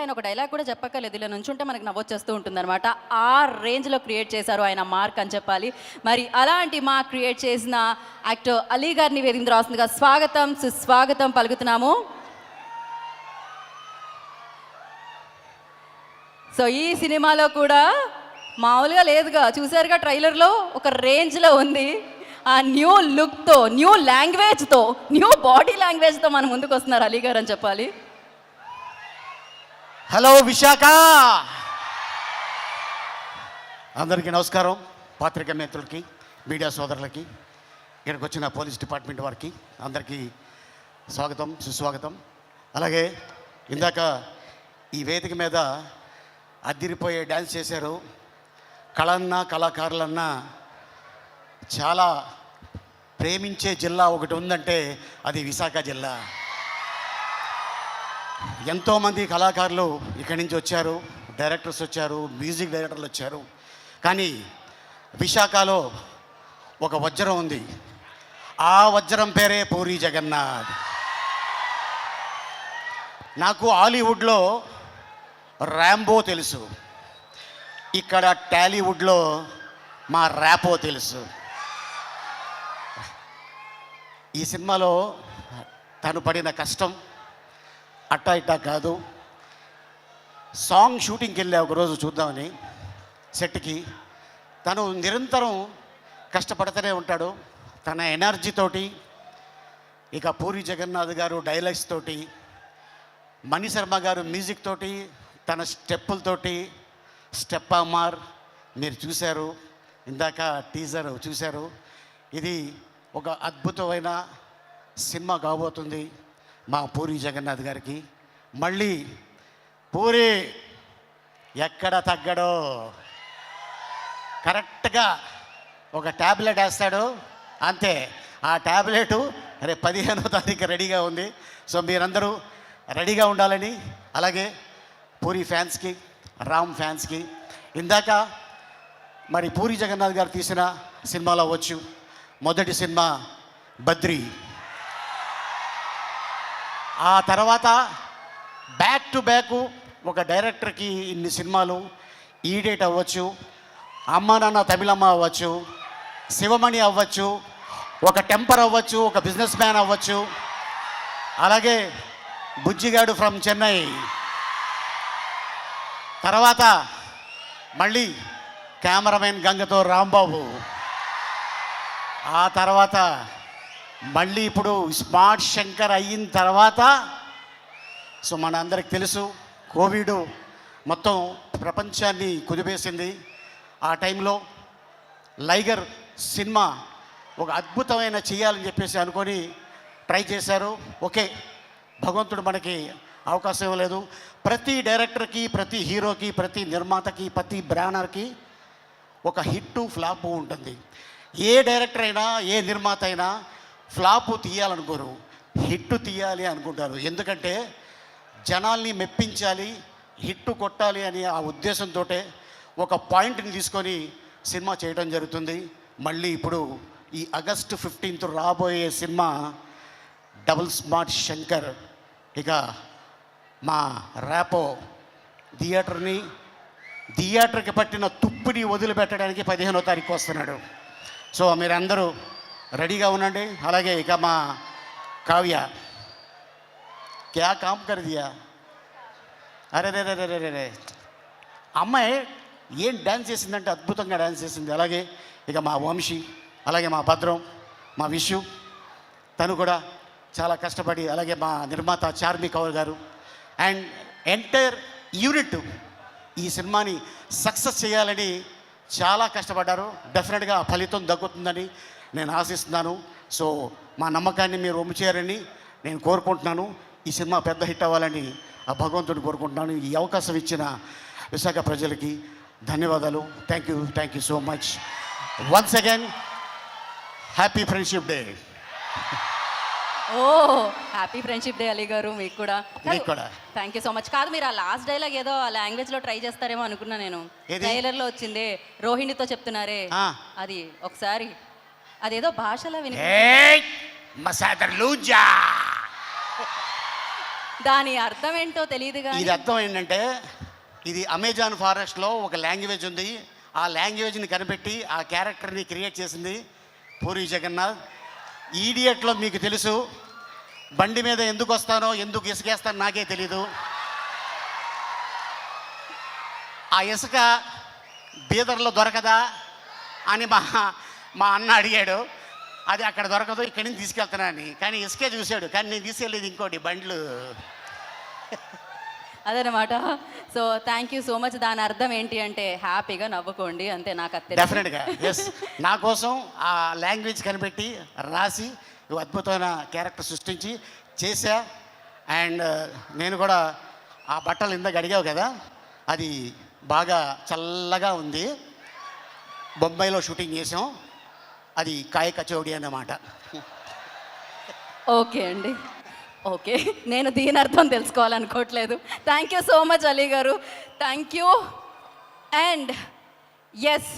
ఆయన ఒక డైలాగ్ కూడా చెప్పక్కర్లేదు, ఇలా నుంచుంటే మనకు నవ్వొచ్చేస్తూ ఉంటుందన్నమాట. ఆ రేంజ్లో క్రియేట్ చేశారు ఆయన మార్క్ అని చెప్పాలి. మరి అలాంటి మార్క్ క్రియేట్ చేసిన యాక్టర్ అలీ గారిని వేదిక రాస్తుందిగా స్వాగతం సుస్వాగతం పలుకుతున్నాము. సో ఈ సినిమాలో కూడా మామూలుగా లేదుగా, చూసారుగా ట్రైలర్లో ఒక రేంజ్లో ఉంది. ఆ న్యూ లుక్తో, న్యూ లాంగ్వేజ్తో, న్యూ బాడీ లాంగ్వేజ్తో మన ముందుకు వస్తున్నారు అలీ గారు అని చెప్పాలి. హలో విశాఖ, అందరికీ నమస్కారం. పాత్రికా మిత్రులకి, మీడియా సోదరులకి, ఇక్కడికి వచ్చిన పోలీస్ డిపార్ట్మెంట్ వారికి అందరికీ స్వాగతం సుస్వాగతం. అలాగే ఇందాక ఈ వేదిక మీద అద్దిరిపోయే డ్యాన్స్ చేశారు. కళన్నా కళాకారులన్నా చాలా ప్రేమించే జిల్లా ఒకటి ఉందంటే అది విశాఖ జిల్లా. ఎంతోమంది కళాకారులు ఇక్కడి నుంచి వచ్చారు, డైరెక్టర్స్ వచ్చారు, మ్యూజిక్ డైరెక్టర్లు వచ్చారు. కానీ విశాఖలో ఒక వజ్రం ఉంది. ఆ వజ్రం పేరే పూరి జగన్నాథ్. నాకు హాలీవుడ్లో ర్యాంబో తెలుసు, ఇక్కడ టాలీవుడ్లో మా ర్యాపో తెలుసు. ఈ సినిమాలో తను పడిన కష్టం అట్టా ఇట్టా కాదు. సాంగ్ షూటింగ్కి వెళ్ళా ఒకరోజు చూద్దామని సెట్కి. తను నిరంతరం కష్టపడుతూనే ఉంటాడు తన ఎనర్జీతోటి. ఇక పూరి జగన్నాథ్ గారు డైలాగ్స్ తోటి, మణిశర్మ గారు మ్యూజిక్ తోటి, తన స్టెప్పులతోటి. స్టెప్ అమార్ మీరు చూశారు, ఇందాక టీజర్ చూశారు. ఇది ఒక అద్భుతమైన సినిమా కాబోతుంది మా పూరి జగన్నాథ్ గారికి. మళ్ళీ పూరి ఎక్కడ తగ్గడో, కరెక్ట్గా ఒక ట్యాబ్లెట్ వేస్తాడు అంతే. ఆ ట్యాబ్లెట్ రేపు 15వ తారీఖు రెడీగా ఉంది. సో మీరందరూ రెడీగా ఉండాలని, అలాగే పూరి ఫ్యాన్స్కి, రామ్ ఫ్యాన్స్కి. ఇందాక మరి పూరి జగన్నాథ్ గారు తీసిన సినిమాలో అవ్వచ్చు, మొదటి సినిమా బద్రి, ఆ తర్వాత బ్యాక్ టు బ్యాక్ ఒక డైరెక్టర్కి ఇన్ని సినిమాలు, ఈడేట్ అవ్వచ్చు, అమ్మ నాన్న తమిళమ్మ అవ్వచ్చు, శివమణి అవ్వచ్చు, ఒక టెంపర్ అవ్వచ్చు, ఒక బిజినెస్ మ్యాన్ అవ్వచ్చు, అలాగే బుజ్జిగాడు ఫ్రమ్ చెన్నై. తర్వాత మళ్ళీ కెమెరామెన్ గంగతో రాంబాబు. ఆ తర్వాత మళ్ళీ ఇప్పుడు స్మార్ట్ శంకర్ అయిన తర్వాత, సో మన అందరికి తెలుసు కోవిడ్ మొత్తం ప్రపంచాన్ని కుదిపేసింది. ఆ టైంలో లైగర్ సినిమా ఒక అద్భుతమైన చేయాలని చెప్పేసి అనుకొని ట్రై చేశారు. ఓకే, భగవంతుడు మనకి అవకాశం ఇవ్వలేదు. ప్రతి డైరెక్టర్కి, ప్రతి హీరోకి, ప్రతి నిర్మాతకి, ప్రతి బ్యానర్కి ఒక హిట్టు ఫ్లాపు ఉంటుంది. ఏ డైరెక్టర్ అయినా, ఏ నిర్మాత అయినా ఫ్లాపు తీయాలనుకోరు, హిట్టు తీయాలి అనుకుంటారు. ఎందుకంటే జనాల్ని మెప్పించాలి, హిట్టు కొట్టాలి అని ఆ ఉద్దేశంతో ఒక పాయింట్ని తీసుకొని సినిమా చేయడం జరుగుతుంది. మళ్ళీ ఇప్పుడు ఈ ఆగస్టు 15th రాబోయే సినిమా డబుల్ స్మార్ట్ శంకర్. ఇక మా ర్యాపో థియేటర్కి పట్టిన తుప్పిని వదిలిపెట్టడానికి 15వ తారీఖు వస్తున్నాడు. సో మీరందరూ రెడీగా ఉండండి. అలాగే ఇక మా కావ్య క్యా కామ్ కర్ దియా, అరే రే రే రే రే, అమ్మాయి ఏం డ్యాన్స్ చేసిందంటే అద్భుతంగా డ్యాన్స్ చేసింది. అలాగే ఇక మా వంశీ, అలాగే మా భద్రం, మా విషు, తను కూడా చాలా కష్టపడి, అలాగే మా నిర్మాత చార్మి కౌర్ గారు అండ్ ఎంటైర్ యూనిట్ ఈ సినిమాని సక్సెస్ చేయాలని చాలా కష్టపడ్డారు. డెఫినెట్గా ఫలితం దక్కుతుందని నేను ఆశిస్తున్నాను. సో మా నమ్మకాన్ని మీరు ఒమ్ము చేయాలని నేను కోరుకుంటున్నాను. ఈ సినిమా పెద్ద హిట్ అవ్వాలని ఆ భగవంతుడిని కోరుకుంటున్నాను. ఈ అవకాశం ఇచ్చిన విశాఖ ప్రజలకి ధన్యవాదాలు. Thank you so much. Once again happy friendship day. Oh happy friendship day Ali garu, మీకు కూడా. Thank you so much. కాదు, మీరు ఆ లాస్ట్ డైలాగ్ ఏదో ఆ లాంగ్వేజ్లో ట్రై చేస్తారేమో అనుకున్నా నేను. ట్రైలర్లో వచ్చిందే రోహిణితో చెప్తున్నారే, అది ఒకసారి అదేదో భాషలో విని దాని అర్థం ఏంటో తెలియదు ఇది కానీ అర్థం ఏంటంటే ఇది అమెజాన్ ఫారెస్ట్లో ఒక లాంగ్వేజ్ ఉంది. ఆ లాంగ్వేజ్ని కనిపెట్టి ఆ క్యారెక్టర్ని క్రియేట్ చేసింది పూరి జగన్నాథ్. ఈడియట్లో మీకు తెలుసు, బండి మీద ఎందుకు వస్తానో ఎందుకు ఇసుకేస్తానో నాకే తెలీదు. ఆ ఇసుక బీదర్లో దొరకదా అని మా అన్న అడిగాడు. అది అక్కడ దొరకదు, ఇక్కడి నుంచి తీసుకెళ్తున్నాను. కానీ ఇసుకే చూశాడు, కానీ నేను తీసుకెళ్ళేది ఇంకోటి బండ్లు. అదనమాట. So thank you so much. దాని అర్థం ఏంటి అంటే హ్యాపీగా నవ్వుకోండి అంతే. నాకు అది తెలుసు. డెఫినెట్గా ఎస్. నా కోసం ఆ లాంగ్వేజ్ కనిపెట్టి రాసి ఓ అద్భుతమైన క్యారెక్టర్ సృష్టించి చేశా. అండ్ నేను కూడా ఆ బట్టలు ఇందాక అడిగావు కదా, అది బాగా చల్లగా ఉంది. బొంబాయిలో షూటింగ్ చేసాం. అది కాయ కచౌడి అన్నమాట. ఓకే అండి, ఓకే. నేను దీని అర్థం తెలుసుకోవాలనుకోవట్లేదు. Thank you so much Ali garu, thank you. And yes,